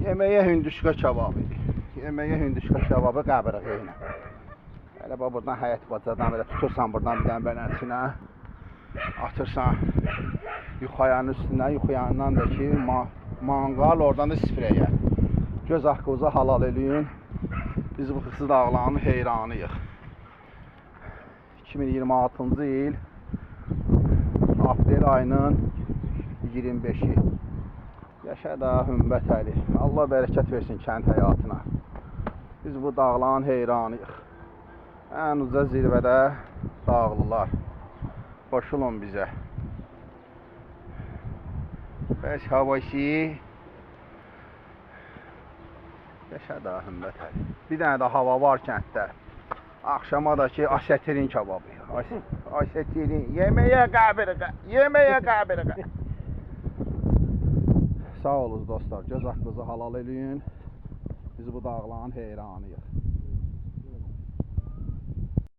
Yeməyə hündüşka kebabı. Yeməyə hündüşka kebabı qəbirəqə ilə. Elə buradan həyət bacadan belə tutursan buradan bir dənə belənçinə. Atırsan yuxayanın üstünə, yuxayandan da ki manqal, oradan da spreyə. Göz haqqınıza halal eləyin. Biz bu Xısı dağlarının heyranıyıq. 2026-cı il aprel ayının 25-i. Yaşa da Hümbət Əli. Allah bərəkət versin kənd həyatına. Biz bu dağların heyranıyıq. Ən uca zirvədə dağlılar. Qoşulun bizə. Bəs havası. Yaşa da Hümbət Əli. Bir dənə də hava var kənddə. Axşama da ki asetirin kebabı. Asetirin. Yeməyə qəbirəqə. Yeməyə qəbirəqə. Sağ olun dostlar. Göz haqqınızı halal eləyin. Biz bu dağların heyranıyıq.